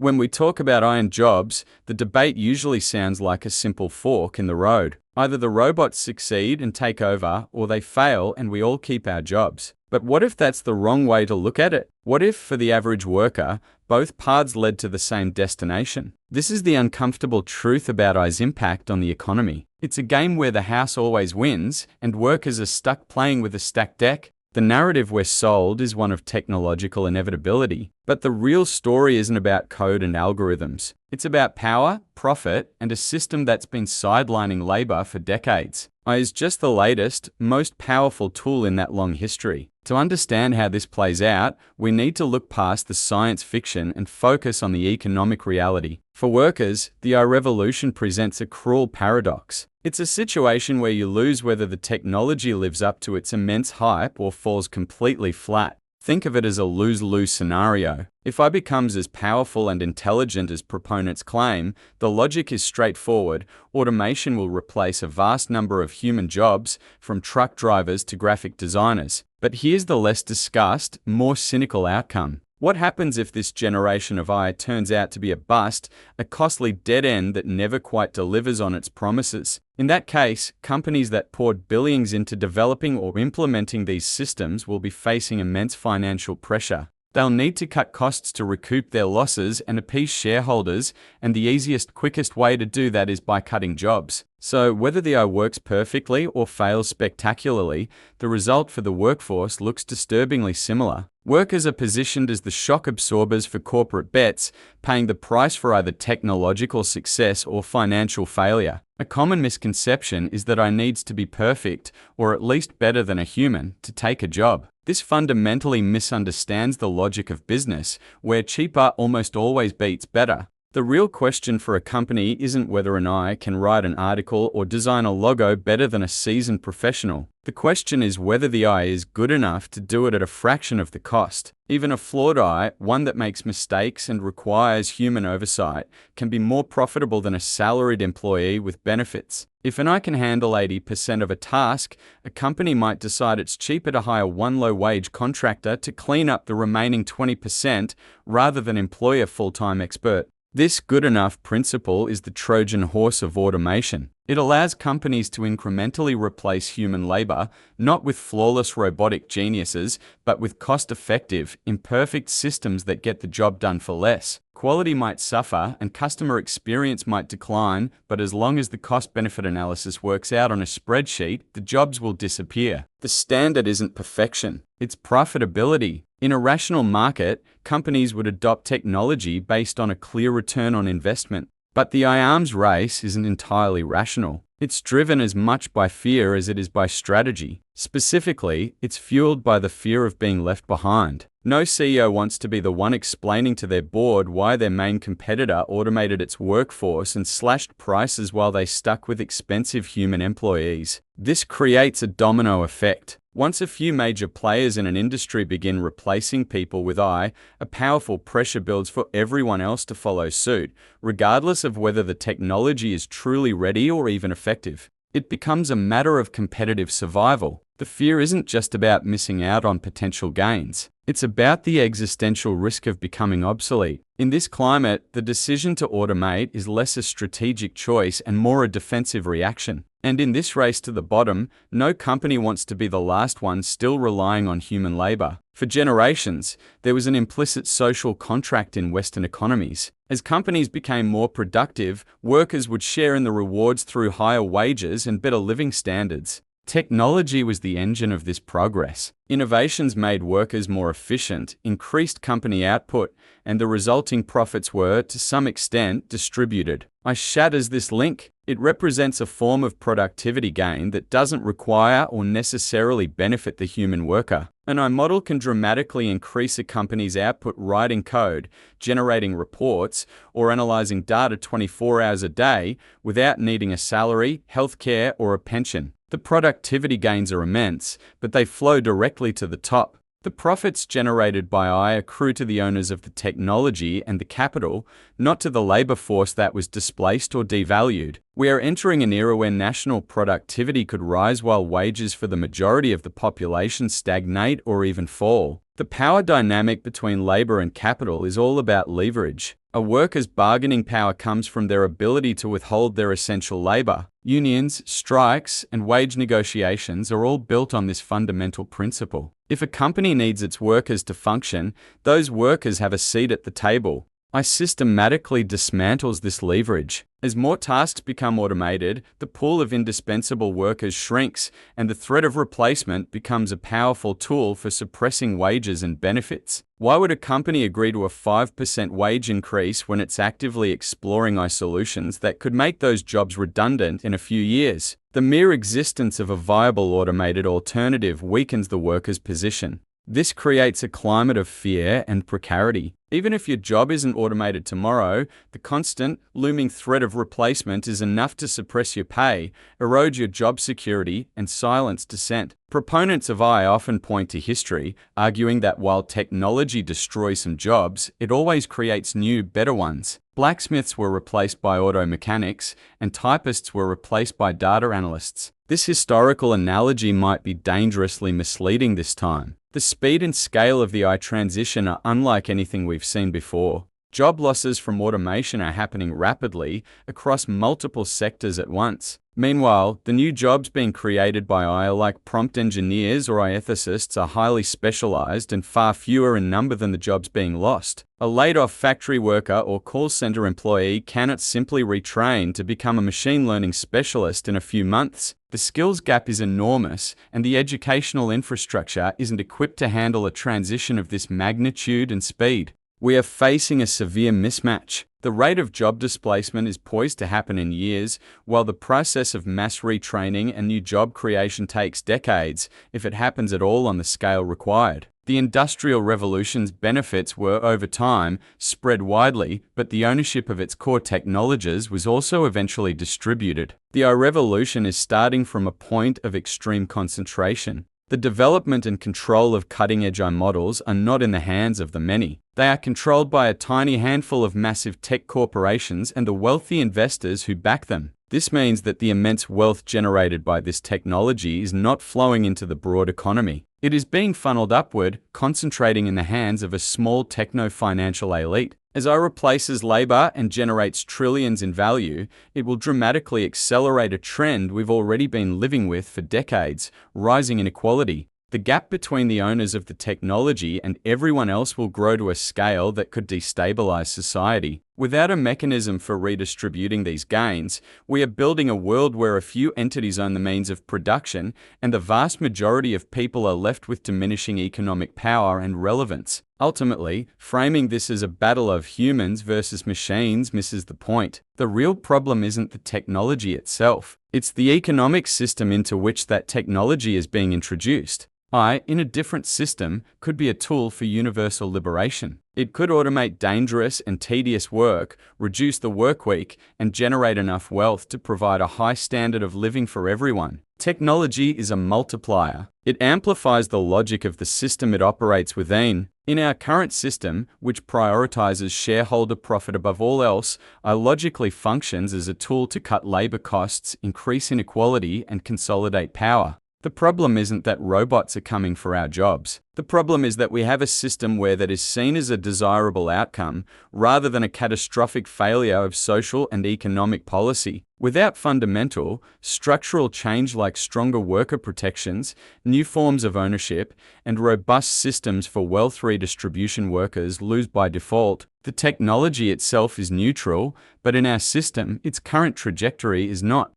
When we talk about iron jobs, the debate usually sounds like a simple fork in the road. Either the robots succeed and take over, or they fail and we all keep our jobs. But what if that's the wrong way to look at it? What if, for the average worker, both paths led to the same destination? This is the uncomfortable truth about AI's impact on the economy. It's a game where the house always wins, and workers are stuck playing with a stacked deck. The narrative we're sold is one of technological inevitability, but the real story isn't about code and algorithms. It's about power, profit, and a system that's been sidelining labor for decades. AI is just the latest, most powerful tool in that long history. To understand how this plays out, we need to look past the science fiction and focus on the economic reality. For workers, the AI revolution presents a cruel paradox. It's a situation where you lose whether the technology lives up to its immense hype or falls completely flat. Think of it as a lose-lose scenario. If AI becomes as powerful and intelligent as proponents claim, the logic is straightforward. Automation will replace a vast number of human jobs, from truck drivers to graphic designers. But here's the less discussed, more cynical outcome. What happens if this generation of AI turns out to be a bust, a costly dead end that never quite delivers on its promises? In that case, companies that poured billions into developing or implementing these systems will be facing immense financial pressure. They'll need to cut costs to recoup their losses and appease shareholders, and the easiest, quickest way to do that is by cutting jobs. So, whether the AI works perfectly or fails spectacularly, the result for the workforce looks disturbingly similar. Workers are positioned as the shock absorbers for corporate bets, paying the price for either technological success or financial failure. A common misconception is that AI needs to be perfect, or at least better than a human, to take a job. This fundamentally misunderstands the logic of business, where cheaper almost always beats better. The real question for a company isn't whether an AI can write an article or design a logo better than a seasoned professional. The question is whether the AI is good enough to do it at a fraction of the cost. Even a flawed AI, one that makes mistakes and requires human oversight, can be more profitable than a salaried employee with benefits. If an AI can handle 80% of a task, a company might decide it's cheaper to hire one low-wage contractor to clean up the remaining 20% rather than employ a full-time expert. This good enough principle is the Trojan horse of automation. It allows companies to incrementally replace human labor, not with flawless robotic geniuses, but with cost-effective, imperfect systems that get the job done for less. Quality might suffer and customer experience might decline, but as long as the cost-benefit analysis works out on a spreadsheet, the jobs will disappear. The standard isn't perfection, it's profitability. In a rational market, companies would adopt technology based on a clear return on investment. But the AI arms race isn't entirely rational. It's driven as much by fear as it is by strategy. Specifically, it's fueled by the fear of being left behind. No CEO wants to be the one explaining to their board why their main competitor automated its workforce and slashed prices while they stuck with expensive human employees. This creates a domino effect. Once a few major players in an industry begin replacing people with AI, a powerful pressure builds for everyone else to follow suit, regardless of whether the technology is truly ready or even effective. It becomes a matter of competitive survival. The fear isn't just about missing out on potential gains. It's about the existential risk of becoming obsolete. In this climate, the decision to automate is less a strategic choice and more a defensive reaction. And in this race to the bottom, no company wants to be the last one still relying on human labor. For generations, there was an implicit social contract in Western economies. As companies became more productive, workers would share in the rewards through higher wages and better living standards. Technology was the engine of this progress. Innovations made workers more efficient, increased company output, and the resulting profits were, to some extent, distributed. AI shatters this link. It represents a form of productivity gain that doesn't require or necessarily benefit the human worker. An AI model can dramatically increase a company's output writing code, generating reports, or analyzing data 24 hours a day without needing a salary, healthcare, or a pension. The productivity gains are immense, but they flow directly to the top. The profits generated by AI accrue to the owners of the technology and the capital, not to the labor force that was displaced or devalued. We are entering an era where national productivity could rise while wages for the majority of the population stagnate or even fall. The power dynamic between labor and capital is all about leverage. A worker's bargaining power comes from their ability to withhold their essential labor. Unions, strikes, and wage negotiations are all built on this fundamental principle. If a company needs its workers to function, those workers have a seat at the table. I systematically dismantles this leverage. As more tasks become automated, the pool of indispensable workers shrinks, and the threat of replacement becomes a powerful tool for suppressing wages and benefits. Why would a company agree to a 5% wage increase when it's actively exploring solutions that could make those jobs redundant in a few years? The mere existence of a viable automated alternative weakens the worker's position. This creates a climate of fear and precarity. Even if your job isn't automated tomorrow, the constant, looming threat of replacement is enough to suppress your pay, erode your job security, and silence dissent. Proponents of AI often point to history, arguing that while technology destroys some jobs, it always creates new, better ones. Blacksmiths were replaced by auto mechanics, and typists were replaced by data analysts. This historical analogy might be dangerously misleading this time. The speed and scale of the AI transition are unlike anything we've seen before. Job losses from automation are happening rapidly across multiple sectors at once. Meanwhile, the new jobs being created by AI, like prompt engineers or AI ethicists, are highly specialized and far fewer in number than the jobs being lost. A laid-off factory worker or call center employee cannot simply retrain to become a machine learning specialist in a few months. The skills gap is enormous, and the educational infrastructure isn't equipped to handle a transition of this magnitude and speed. We are facing a severe mismatch. The rate of job displacement is poised to happen in years, while the process of mass retraining and new job creation takes decades, if it happens at all on the scale required. The Industrial Revolution's benefits were, over time, spread widely, but the ownership of its core technologies was also eventually distributed. The AI revolution is starting from a point of extreme concentration. The development and control of cutting-edge AI models are not in the hands of the many. They are controlled by a tiny handful of massive tech corporations and the wealthy investors who back them. This means that the immense wealth generated by this technology is not flowing into the broad economy. It is being funneled upward, concentrating in the hands of a small techno-financial elite. As AI replaces labor and generates trillions in value, it will dramatically accelerate a trend we've already been living with for decades: rising inequality. The gap between the owners of the technology and everyone else will grow to a scale that could destabilize society. Without a mechanism for redistributing these gains, we are building a world where a few entities own the means of production and the vast majority of people are left with diminishing economic power and relevance. Ultimately, framing this as a battle of humans versus machines misses the point. The real problem isn't the technology itself. It's the economic system into which that technology is being introduced. AI, in a different system, could be a tool for universal liberation. It could automate dangerous and tedious work, reduce the workweek, and generate enough wealth to provide a high standard of living for everyone. Technology is a multiplier. It amplifies the logic of the system it operates within. In our current system, which prioritizes shareholder profit above all else, AI logically functions as a tool to cut labor costs, increase inequality, and consolidate power. The problem isn't that robots are coming for our jobs. The problem is that we have a system where that is seen as a desirable outcome, rather than a catastrophic failure of social and economic policy. Without fundamental, structural change like stronger worker protections, new forms of ownership, and robust systems for wealth redistribution, workers lose by default. The technology itself is neutral, but in our system, its current trajectory is not.